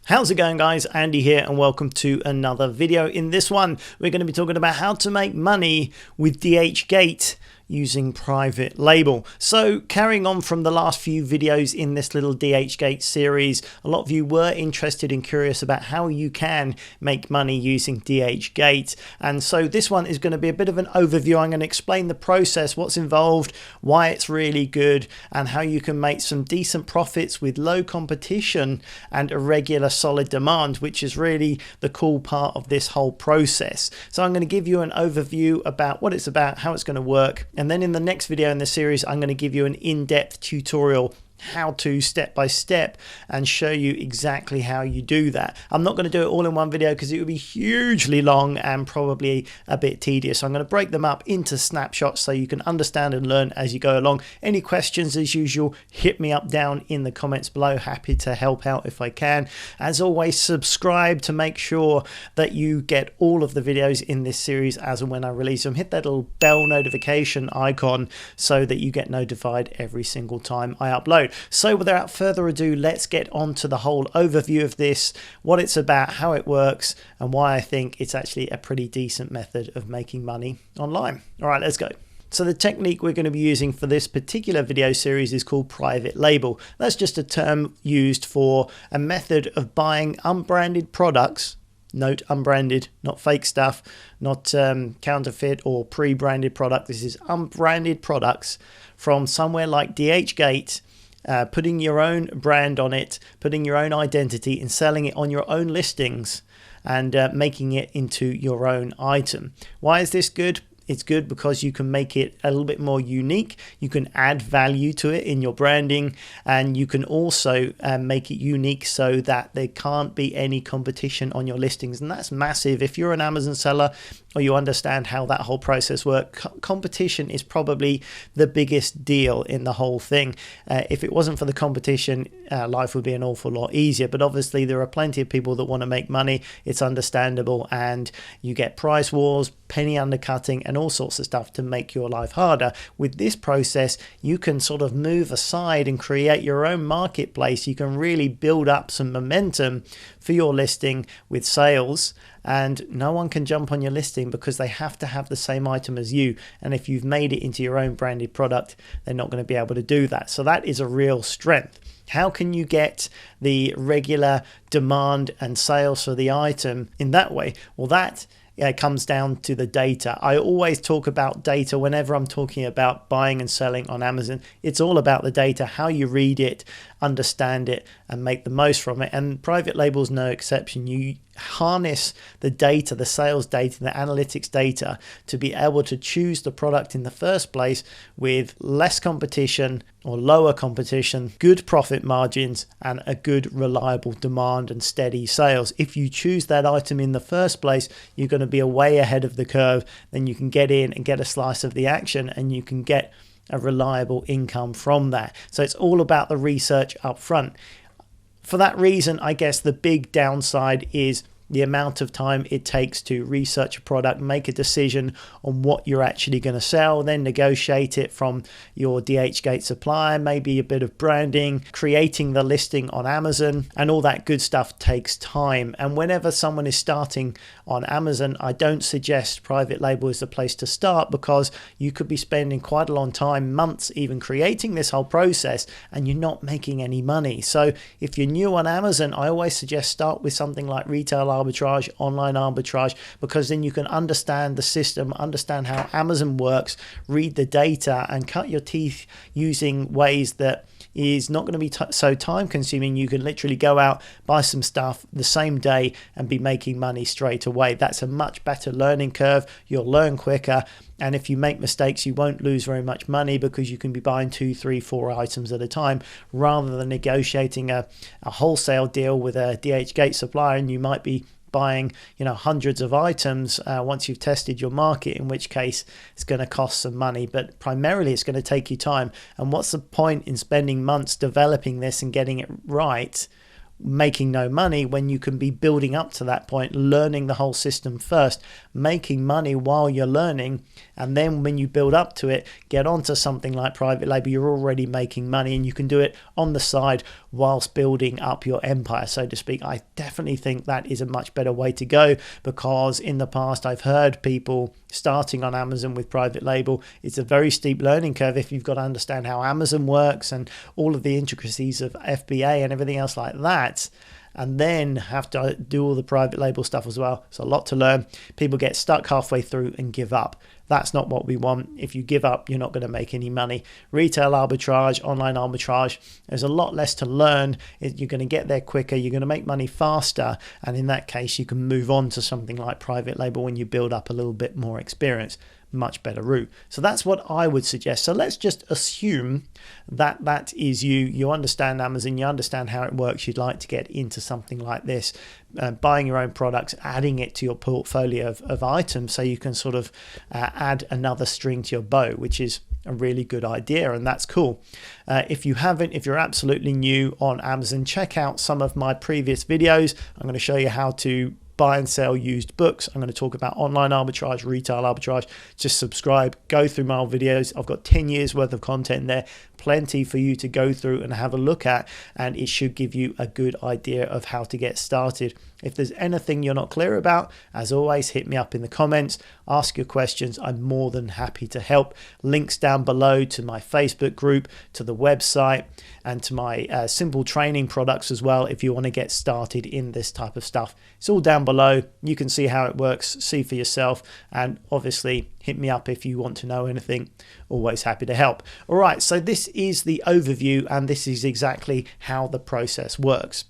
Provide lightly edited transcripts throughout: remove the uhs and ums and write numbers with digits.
How's it going, guys? Andy here and welcome to another video. In this one we're going to be talking about how to make money with DHgate using private label. So carrying on from the last few videos in this little DHgate series, a lot of you were interested and curious about how you can make money using DHgate, and so this one is going to be a bit of an overview. I'm going to explain the process, what's involved, why it's really good, and how you can make some decent profits with low competition and irregular solid demand, which is really the cool part of this whole process. So I'm going to give you an overview about what it's about, how it's going to work, and then in the next video in the series I'm going to give you an in-depth tutorial, how to step by step, and show you exactly how you do that. I'm not going to do it all in one video because it would be hugely long and probably a bit tedious. So I'm going to break them up into snapshots so you can understand and learn as you go along. Any questions, as usual, hit me up down in the comments below. Happy to help out if I can. As always, subscribe to make sure that you get all of the videos in this series as and when I release them. Hit that little bell notification icon so that you get notified every single time I upload. So without further ado, let's get on to the whole overview of this, what it's about, how it works, and why I think it's actually a pretty decent method of making money online. All right, let's go. So the technique we're going to be using for this particular video series is called private label. That's just a term used for a method of buying unbranded products. Note, unbranded, not fake stuff, not counterfeit or pre-branded product. This is unbranded products from somewhere like DHgate, putting your own brand on it, putting your own identity and selling it on your own listings, and making it into your own item. Why is this good? It's good because you can make it a little bit more unique. You can add value to it in your branding, and you can also make it unique so that there can't be any competition on your listings. And that's massive. If you're an Amazon seller or you understand how that whole process works, competition is probably the biggest deal in the whole thing. If it wasn't for the competition, life would be an awful lot easier. But obviously there are plenty of people that want to make money. It's understandable, and you get price wars, penny undercutting, and all sorts of stuff to make your life harder. With this process, you can sort of move aside and create your own marketplace. You can really build up some momentum for your listing with sales, and no one can jump on your listing because they have to have the same item as you. And if you've made it into your own branded product, they're not going to be able to do that. So that is a real strength. How can you get the regular demand and sales for the item in that way? Well, that comes down to the data. I always talk about data whenever I'm talking about buying and selling on Amazon. It's all about the data, how you read it, understand it, and make the most from it. And private label is no exception. You harness the data, the sales data, the analytics data, to be able to choose the product in the first place with less competition or lower competition, good profit margins, and a good reliable demand and steady sales. If you choose that item in the first place, you're going to be way ahead of the curve. Then you can get in and get a slice of the action, and you can get a reliable income from that. So it's all about the research up front. For that reason, I guess the big downside is the amount of time it takes to research a product, make a decision on what you're actually going to sell, then negotiate it from your DHgate supplier, maybe a bit of branding, creating the listing on Amazon, and all that good stuff takes time. And whenever someone is starting on Amazon, I don't suggest private label is the place to start, because you could be spending quite a long time, months even, creating this whole process, and you're not making any money. So if you're new on Amazon, I always suggest start with something like retail arbitrage, online arbitrage, because then you can understand the system, understand how Amazon works, read the data, and cut your teeth using ways that is not going to be so time consuming. You can literally go out, buy some stuff the same day, and be making money straight away. That's a much better learning curve. You'll learn quicker, and if you make mistakes, you won't lose very much money, because you can be buying 2, 3, 4 items at a time, rather than negotiating a wholesale deal with a DHgate supplier, and you might be buying hundreds of items once you've tested your market, in which case it's going to cost some money, but primarily it's going to take you time. And what's the point in spending months developing this and getting it right making no money when you can be building up to that point, learning the whole system first, making money while you're learning, and then when you build up to it, get onto something like private label, you're already making money and you can do it on the side whilst building up your empire, so to speak. I definitely think that is a much better way to go, because in the past I've heard people starting on Amazon with private label. It's a very steep learning curve if you've got to understand how Amazon works and all of the intricacies of FBA and everything else like that, and then have to do all the private label stuff as well. It's a lot to learn. People get stuck halfway through and give up. That's not what we want. If you give up, you're not going to make any money. Retail arbitrage, online arbitrage, there's a lot less to learn. You're going to get there quicker. You're going to make money faster. And in that case, you can move on to something like private label when you build up a little bit more experience. Much better route. So that's what I would suggest. So let's just assume that that is you understand Amazon, you understand how it works, you'd like to get into something like this, buying your own products, adding it to your portfolio of items, so you can sort of add another string to your bow, which is a really good idea, and that's cool. If you're absolutely new on Amazon, check out some of my previous videos. I'm going to show you how to buy and sell used books. I'm going to talk about online arbitrage, retail arbitrage. Just subscribe, go through my old videos. I've got 10 years worth of content there, plenty for you to go through and have a look at, and it should give you a good idea of how to get started. If there's anything you're not clear about, as always, hit me up in the comments, ask your questions. I'm more than happy to help. Links down below to my Facebook group, to the website, and to my simple training products as well, if you want to get started in this type of stuff. It's all down below. You can see how it works, see for yourself, and obviously hit me up if you want to know anything. Always happy to help. All right, so this is the overview, and this is exactly how the process works.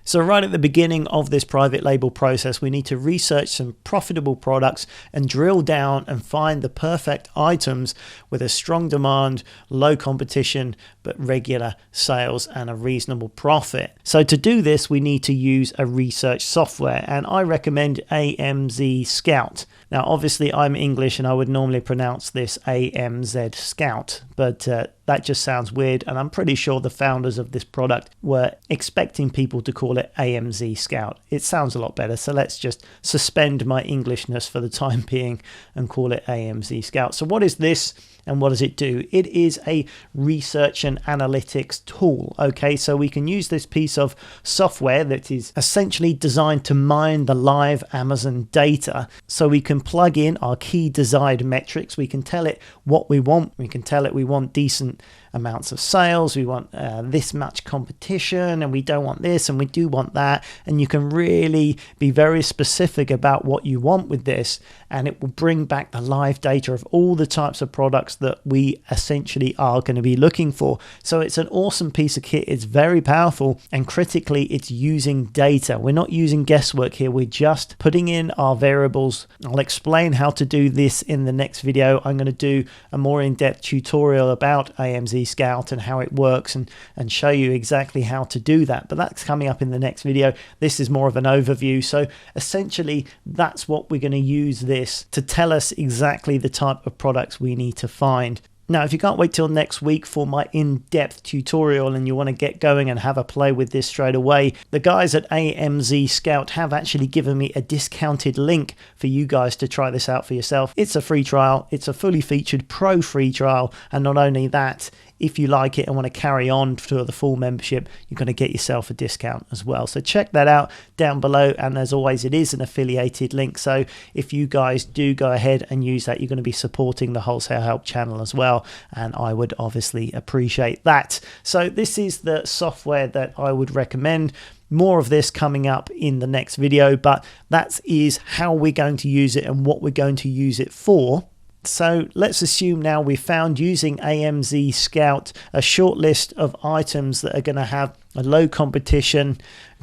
So right at the beginning of this private label process, we need to research some profitable products and drill down and find the perfect items with a strong demand, low competition, but regular sales and a reasonable profit. So to do this, we need to use a research software, and I recommend AMZ Scout. Now, obviously I'm English and I would normally pronounce this AMZ Scout, but that just sounds weird, and I'm pretty sure the founders of this product were expecting people to call it AMZ Scout. It sounds a lot better, so let's just suspend my Englishness for the time being and call it AMZ Scout. So what is this and what does it do? It is a research and analytics tool. Okay, so we can use this piece of software that is essentially designed to mine the live Amazon data, so we can plug in our key desired metrics. We can tell it what we want. We can tell it we want decent amounts of sales, we want this much competition, and we don't want this, and we do want that. And you can really be very specific about what you want with this, and it will bring back the live data of all the types of products that we essentially are going to be looking for. So it's an awesome piece of kit. It's very powerful, and critically, it's using data. We're not using guesswork here. We're just putting in our variables. I'll explain how to do this in the next video. I'm going to do a more in-depth tutorial about AMZ Scout and how it works, and show you exactly how to do that, but that's coming up in the next video. This is more of an overview. So essentially that's what we're going to use this to tell us exactly the type of products we need to find. Now, if you can't wait till next week for my in-depth tutorial and you want to get going and have a play with this straight away, the guys at AMZ Scout have actually given me a discounted link for you guys to try this out for yourself. It's a free trial. It's a fully featured pro free trial. And not only that, if you like it and want to carry on to the full membership, you're going to get yourself a discount as well. So check that out down below. And as always, it is an affiliated link. So if you guys do go ahead and use that, you're going to be supporting the Wholesale Help channel as well. And I would obviously appreciate that. So this is the software that I would recommend. More of this coming up in the next video, but that is how we're going to use it and what we're going to use it for. So let's assume now we've found, using AMZ Scout, a short list of items that are going to have a low competition,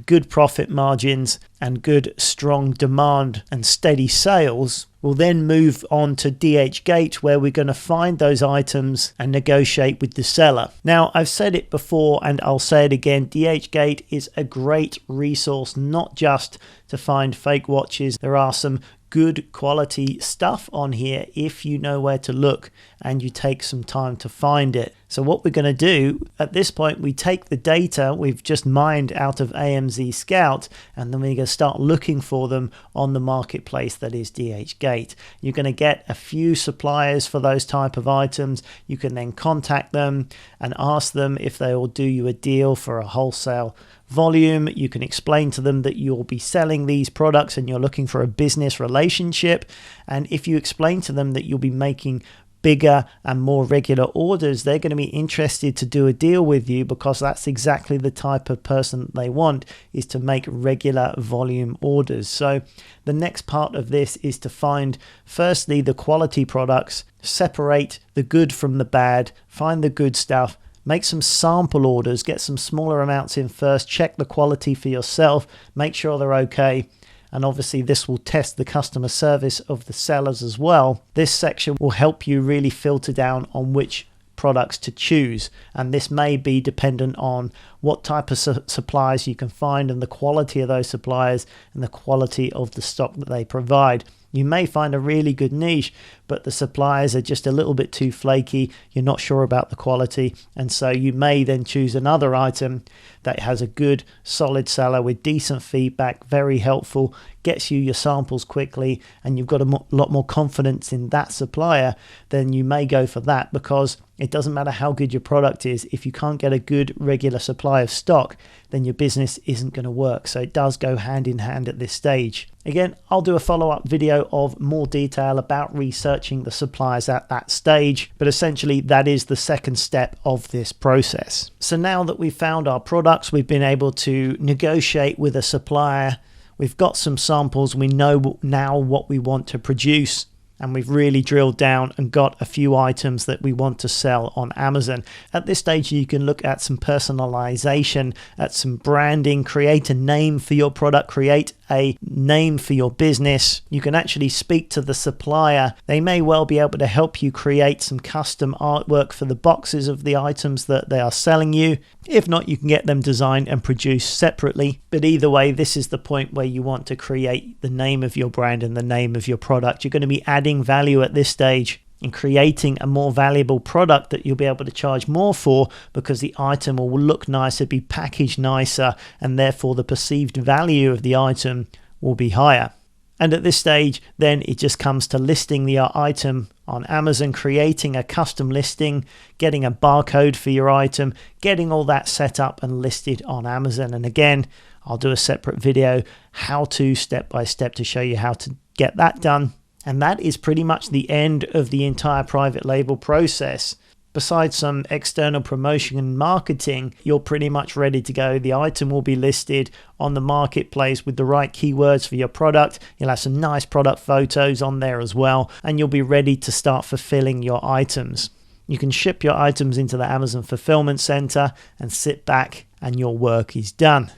good profit margins, and good strong demand and steady sales. We'll then move on to DHgate, where we're going to find those items and negotiate with the seller. Now, I've said it before and I'll say it again, DHgate is a great resource, not just to find fake watches. There are some good quality stuff on here if you know where to look and you take some time to find it. So what we're going to do at this point, we take the data we've just mined out of AMZ Scout, and then we're going to start looking for them on the marketplace that is DHgate. You're going to get a few suppliers for those type of items. You can then contact them and ask them if they will do you a deal for a wholesale volume. You can explain to them that you'll be selling these products and you're looking for a business relationship. And if you explain to them that you'll be making bigger and more regular orders, they're going to be interested to do a deal with you, because that's exactly the type of person they want, is to make regular volume orders. So the next part of this is to find, firstly, the quality products, separate the good from the bad, find the good stuff, make some sample orders, get some smaller amounts in first, check the quality for yourself, make sure they're okay. And obviously this will test the customer service of the sellers as well. This section will help you really filter down on which products to choose, and this may be dependent on what type of suppliers you can find and the quality of those suppliers and the quality of the stock that they provide. You may find a really good niche, but the suppliers are just a little bit too flaky. You're not sure about the quality, and so you may then choose another item that has a good solid seller with decent feedback, very helpful, gets you your samples quickly, and you've got a lot more confidence in that supplier. Then you may go for that, because it doesn't matter how good your product is. If you can't get a good regular supply of stock, then your business isn't going to work. So it does go hand in hand at this stage. Again, I'll do a follow-up video of more detail about researching the suppliers at that stage, but essentially that is the second step of this process. So now that we've found our products, we've been able to negotiate with a supplier, we've got some samples, we know now what we want to produce, and we've really drilled down and got a few items that we want to sell on Amazon. At this stage, you can look at some personalization, at some branding, create a name for your product, create a name for your business. You can actually speak to the supplier. They may well be able to help you create some custom artwork for the boxes of the items that they are selling you. If not, you can get them designed and produced separately. But either way, this is the point where you want to create the name of your brand and the name of your product. You're going to be adding value at this stage and creating a more valuable product that you'll be able to charge more for, because the item will look nicer, be packaged nicer, and therefore the perceived value of the item will be higher. And at this stage, then it just comes to listing the item on Amazon, creating a custom listing, getting a barcode for your item, getting all that set up and listed on Amazon. And again, I'll do a separate video, how to step by step, to show you how to get that done. And that is pretty much the end of the entire private label process. Besides some external promotion and marketing, you're pretty much ready to go. The item will be listed on the marketplace with the right keywords for your product. You'll have some nice product photos on there as well, and you'll be ready to start fulfilling your items. You can ship your items into the Amazon fulfillment center and sit back and your work is done.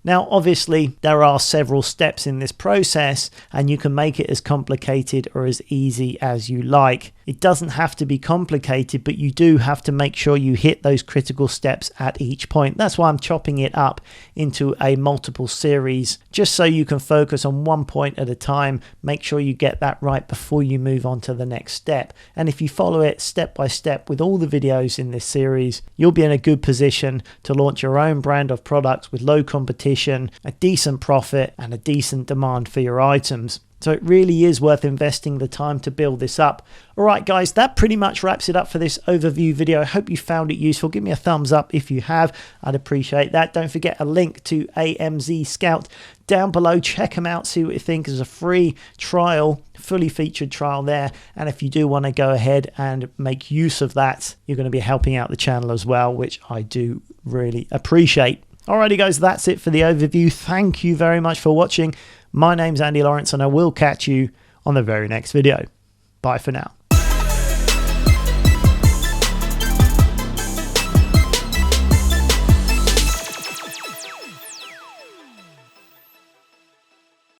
Now, obviously, there are several steps in this process, and you can make it as complicated or as easy as you like. It doesn't have to be complicated, but you do have to make sure you hit those critical steps at each point. That's why I'm chopping it up into a multiple series, just so you can focus on one point at a time. Make sure you get that right before you move on to the next step. And if you follow it step by step with all the videos in this series, you'll be in a good position to launch your own brand of products with low competition, a decent profit, and a decent demand for your items. So it really is worth investing the time to build this up. All right, guys, that pretty much wraps it up for this overview video. I hope you found it useful. Give me a thumbs up if you have. I'd appreciate that. Don't forget a link to AMZ Scout down below. Check them out, see what you think. There's a free trial, fully featured trial there. And if you do want to go ahead and make use of that, you're going to be helping out the channel as well, which I do really appreciate. Alrighty, guys, that's it for the overview. Thank you very much for watching. My name's Andy Lawrence, and I will catch you on the very next video. Bye for now.